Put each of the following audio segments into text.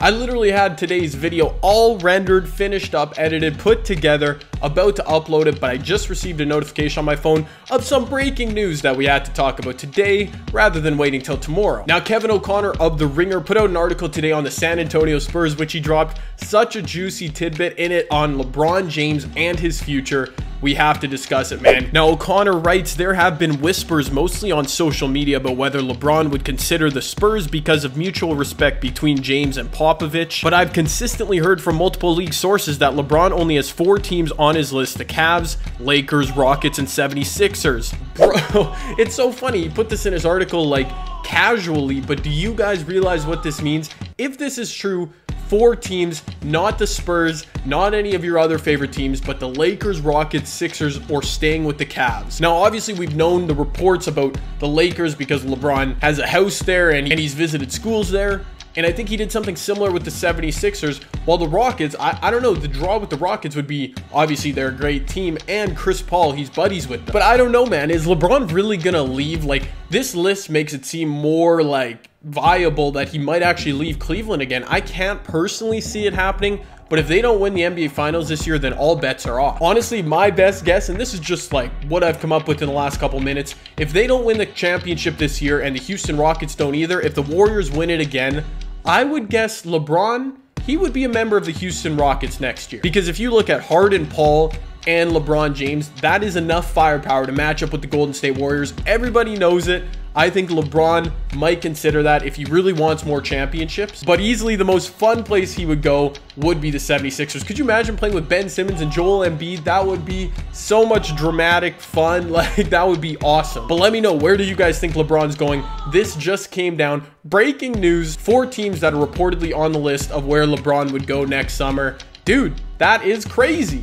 I literally had today's video all rendered, finished up, edited, put together, about to upload it, but I just received a notification on my phone of some breaking news that we had to talk about today rather than waiting till tomorrow. Now, Kevin O'Connor of The Ringer put out an article today on the San Antonio Spurs, which he dropped such a juicy tidbit in it on LeBron James and his future. We have to discuss it, man. Now, O'Connor writes, there have been whispers mostly on social media about whether LeBron would consider the Spurs because of mutual respect between James and Popovich, but I've consistently heard from multiple league sources that LeBron only has 4 teams on his list: the Cavs, Lakers, Rockets, and 76ers. Bro, it's so funny. He put this in his article like casually, but do you guys realize what this means? If this is true, 4 teams, not the Spurs, not any of your other favorite teams, but the Lakers, Rockets, Sixers, or staying with the Cavs. Now, obviously, we've known the reports about the Lakers because LeBron has a house there and he's visited schools there. And I think he did something similar with the 76ers. While the Rockets, I don't know, the draw with the Rockets would be, obviously, they're a great team. And Chris Paul, he's buddies with them. But I don't know, man. Is LeBron really going to leave? Like, this list makes it seem more, like, viable that he might actually leave Cleveland again. I can't personally see it happening. But if they don't win the NBA Finals this year, then all bets are off. Honestly, my best guess, and this is just like what I've come up with in the last couple minutes, if they don't win the championship this year and the Houston Rockets don't either, if the Warriors win it again, I would guess LeBron, he would be a member of the Houston Rockets next year. Because if you look at Harden, Paul, and LeBron James, that is enough firepower to match up with the Golden State Warriors. Everybody knows it. I think LeBron might consider that if he really wants more championships. But easily the most fun place he would go would be the 76ers. Could you imagine playing with Ben Simmons and Joel Embiid? That would be so much dramatic fun. Like, that would be awesome. But let me know, where do you guys think LeBron's going? This just came down. Breaking news, 4 teams that are reportedly on the list of where LeBron would go next summer. Dude, that is crazy.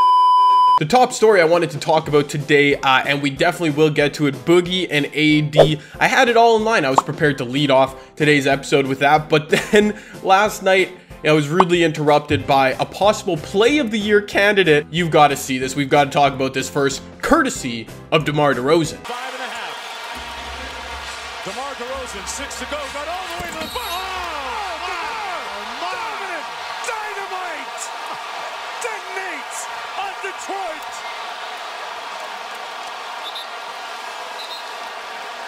The top story I wanted to talk about today, and we definitely will get to it, Boogie and AD. I had it all in line. I was prepared to lead off today's episode with that, but then last night, I was rudely interrupted by a possible Play of the Year candidate. You've got to see this. We've got to talk about this first, courtesy of DeMar DeRozan. 5.5. DeMar DeRozan, 6 to go, got all the way to the ball. Dominant, dynamite, detonates on Detroit.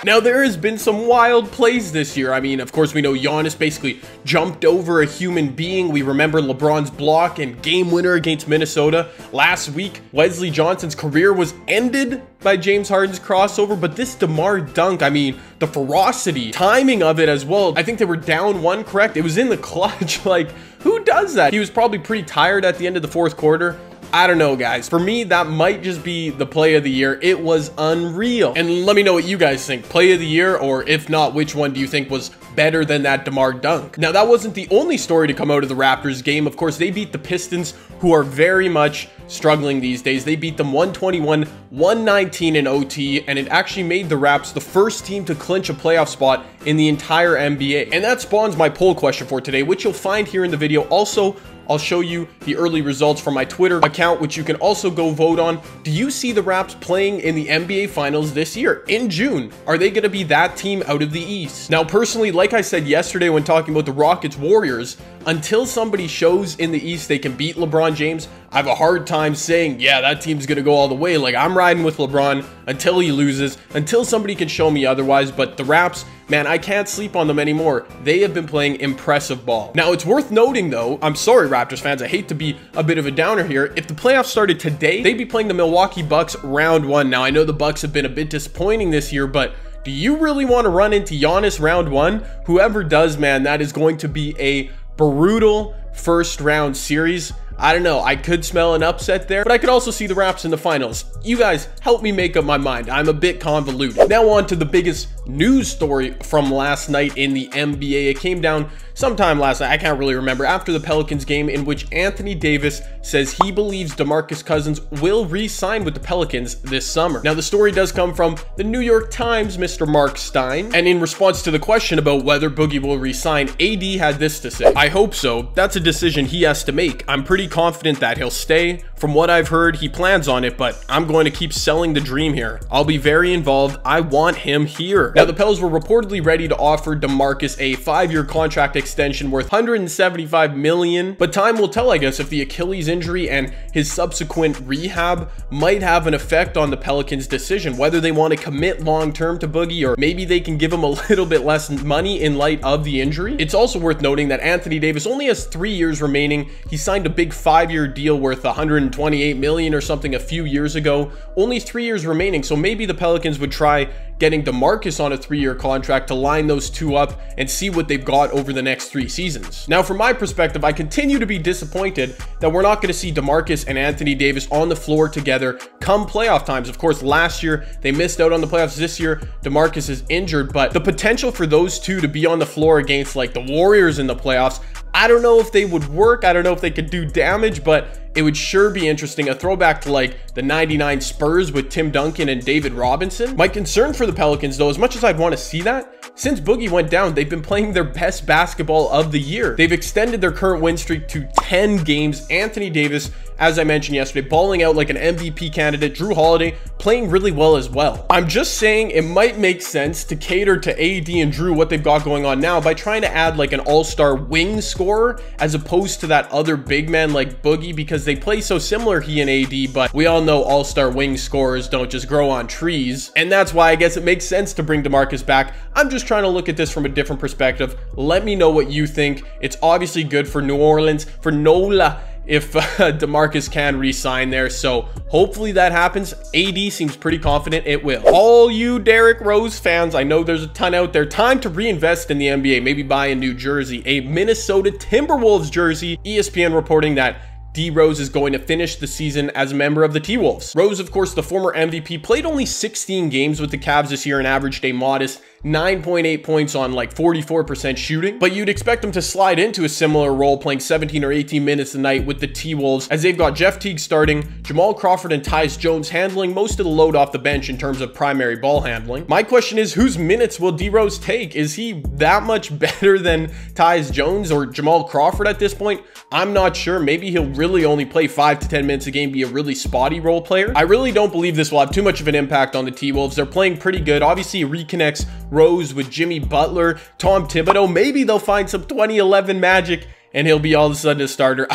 Now, there has been some wild plays this year. I mean, of course, we know Giannis basically jumped over a human being. We remember LeBron's block and game winner against Minnesota. Last week, Wesley Johnson's career was ended by James Harden's crossover, but this DeMar dunk, I mean, the ferocity, timing of it as well. I think they were down 1, correct? It was in the clutch. Like, who does that? He was probably pretty tired at the end of the 4th quarter. I don't know, guys. For me, that might just be the Play of the Year. It was unreal. And let me know what you guys think. Play of the Year, or if not, which one do you think was better than that DeMar dunk? Now, that wasn't the only story to come out of the Raptors game. Of course, they beat the Pistons, who are very much struggling these days. They beat them 121-119 in OT, and it actually made the Raps the first team to clinch a playoff spot in the entire NBA. And that spawns my poll question for today, which you'll find here in the video. Also, I'll show you the early results from my Twitter account, which you can also go vote on. Do you see the Raps playing in the NBA Finals this year in June? Are they going to be that team out of the East? Now, personally, like I said yesterday when talking about the Rockets Warriors, until somebody shows in the East they can beat LeBron James, I have a hard time saying, yeah, that team's going to go all the way. Like, I'm riding with LeBron until he loses, until somebody can show me otherwise. But the Raps, man, I can't sleep on them anymore. They have been playing impressive ball. Now, it's worth noting, though, I'm sorry, Raptors fans, I hate to be a bit of a downer here. If the playoffs started today, they'd be playing the Milwaukee Bucks round 1. Now, I know the Bucks have been a bit disappointing this year, but do you really want to run into Giannis round 1? Whoever does, man, that is going to be a brutal first round series. I don't know, I could smell an upset there, but I could also see the Raps in the finals. You guys help me make up my mind. I'm a bit convoluted. Now on to the biggest news story from last night in the NBA. It came down sometime last night, I can't really remember, after the Pelicans game, in which Anthony Davis says he believes DeMarcus Cousins will re-sign with the Pelicans this summer. Now the story does come from the New York Times, Mr. Mark Stein, and in response to the question about whether Boogie will re-sign, AD had this to say: "I hope so. That's a decision he has to make. I'm pretty confident that he'll stay. From what I've heard, he plans on it, but I'm going to keep selling the dream here. I'll be very involved. I want him here." sure. Now, the Pels were reportedly ready to offer DeMarcus a 5-year contract extension worth $175 million, but time will tell, I guess, if the Achilles injury and his subsequent rehab might have an effect on the Pelicans' decision, whether they want to commit long-term to Boogie or maybe they can give him a little bit less money in light of the injury. It's also worth noting that Anthony Davis only has 3 years remaining. He signed a big 5-year deal worth $128 million or something a few years ago. Only 3 years remaining, so maybe the Pelicans would try getting DeMarcus on a 3-year contract to line those two up and see what they've got over the next 3 seasons. Now, from my perspective, I continue to be disappointed that we're not going to see DeMarcus and Anthony Davis on the floor together come playoff times. Of course, last year they missed out on the playoffs. This year, DeMarcus is injured, but the potential for those two to be on the floor against like the Warriors in the playoffs, I don't know if they would work. I don't know if they could do damage, but it would sure be interesting. A throwback to like the 99 Spurs with Tim Duncan and David Robinson. My concern for the Pelicans, though, as much as I'd want to see that, since Boogie went down, they've been playing their best basketball of the year. They've extended their current win streak to 10 games. Anthony Davis, as I mentioned yesterday, balling out like an MVP candidate. Drew Holiday playing really well as well. I'm just saying it might make sense to cater to AD and Drew what they've got going on now by trying to add like an all-star wing scorer as opposed to that other big man like Boogie, because they play so similar, he and AD, but we all know all-star wing scorers don't just grow on trees, and that's why I guess it makes sense to bring DeMarcus back. I'm just trying to look at this from a different perspective. Let me know what you think. It's obviously good for New Orleans, for NOLA, if DeMarcus can re-sign there, so hopefully that happens. AD seems pretty confident it will. All you Derrick Rose fans, I know there's a ton out there. Time to reinvest in the NBA, maybe buy a new jersey, a Minnesota Timberwolves jersey. ESPN reporting that D Rose is going to finish the season as a member of the T-Wolves. Rose, of course, the former MVP, played only 16 games with the Cavs this year and averaged a modest 9.8 points on like 44% shooting, but you'd expect him to slide into a similar role, playing 17 or 18 minutes a night with the T-Wolves, as they've got Jeff Teague starting, Jamal Crawford and Tyus Jones handling most of the load off the bench in terms of primary ball handling. My question is, whose minutes will D Rose take? Is he that much better than Tyus Jones or Jamal Crawford at this point? I'm not sure. Maybe he'll really only play 5 to 10 minutes a game, be a really spotty role player. I really don't believe this will have too much of an impact on the T-Wolves. They're playing pretty good. Obviously, he reconnects Rose with Jimmy Butler, Tom Thibodeau. Maybe they'll find some 2011 magic and he'll be all of a sudden a starter.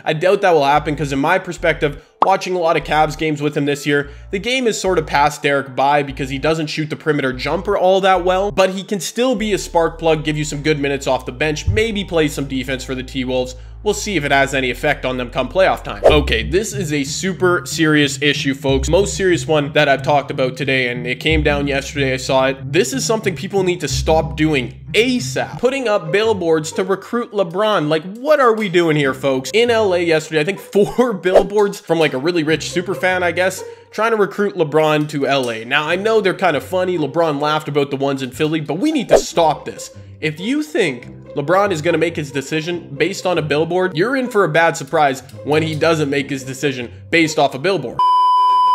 I doubt that will happen, because in my perspective, watching a lot of Cavs games with him this year, the game is sort of passed Derek by because he doesn't shoot the perimeter jumper all that well, but he can still be a spark plug, give you some good minutes off the bench, maybe play some defense for the T-Wolves. We'll see if it has any effect on them come playoff time. Okay, this is a super serious issue, folks. Most serious one that I've talked about today, and it came down yesterday. I saw it. This is something people need to stop doing ASAP. Putting up billboards to recruit LeBron. Like, what are we doing here, folks? In LA yesterday, I think 4 billboards from like a really rich super fan, I guess, trying to recruit LeBron to LA. Now, I know they're kind of funny. LeBron laughed about the ones in Philly, but we need to stop this. If you think LeBron is going to make his decision based on a billboard, you're in for a bad surprise when he doesn't make his decision based off a billboard.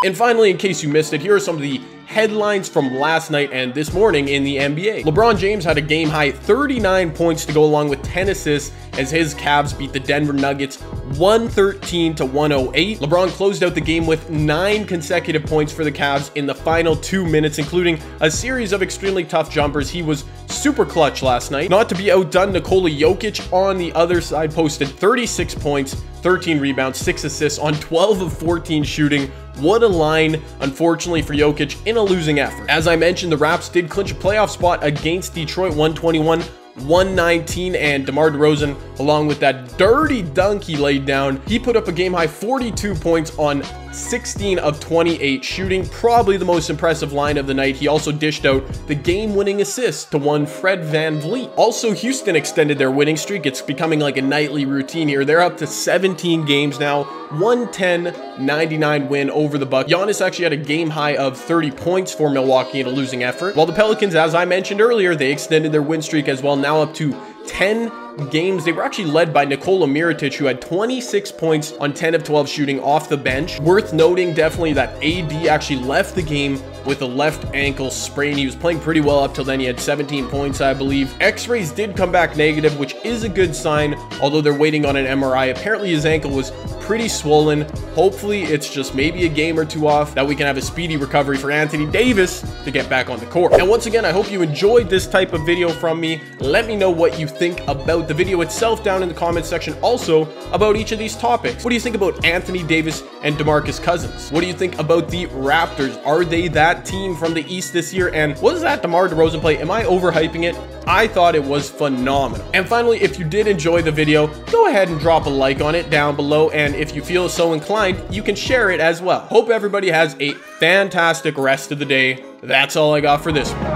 And finally, in case you missed it, here are some of the headlines from last night and this morning in the NBA. LeBron James had a game-high 39 points to go along with 10 assists as his Cavs beat the Denver Nuggets 113 to 108. LeBron closed out the game with 9 consecutive points for the Cavs in the final 2 minutes, including a series of extremely tough jumpers. He was super clutch last night. Not to be outdone, Nikola Jokic on the other side posted 36 points, 13 rebounds, 6 assists on 12 of 14 shooting. What a line, unfortunately, for Jokic in a losing effort. As I mentioned, the Raps did clinch a playoff spot against Detroit, 121-119, and DeMar DeRozan, along with that dirty dunk he laid down, he put up a game-high 42 points on 16 of 28 shooting, probably the most impressive line of the night. He also dished out the game-winning assist to one Fred VanVleet. Also, Houston extended their winning streak. It's becoming like a nightly routine here. They're up to 17 games now, 110-99 win over the Bucks. Giannis actually had a game high of 30 points for Milwaukee in a losing effort, while the Pelicans, as I mentioned earlier, they extended their win streak as well, now up to 10 games, they were actually led by Nikola Mirotic, who had 26 points on 10 of 12 shooting off the bench. Worth noting definitely that AD actually left the game with a left ankle sprain. He was playing pretty well up till then. He had 17 points, I believe. X-rays did come back negative, which is a good sign, although they're waiting on an MRI. Apparently his ankle was pretty swollen. Hopefully it's just maybe a game or two off, that we can have a speedy recovery for Anthony Davis to get back on the court. And once again, I hope you enjoyed this type of video from me. Let me know what you think about the video itself down in the comment section. Also about each of these topics. What do you think about Anthony Davis and DeMarcus Cousins? What do you think about the Raptors? Are they that team from the East this year? And what is that DeMar DeRozan play? Am I overhyping it? I thought it was phenomenal. And finally, if you did enjoy the video, go ahead and drop a like on it down below. And if you feel so inclined, you can share it as well. Hope everybody has a fantastic rest of the day. That's all I got for this one.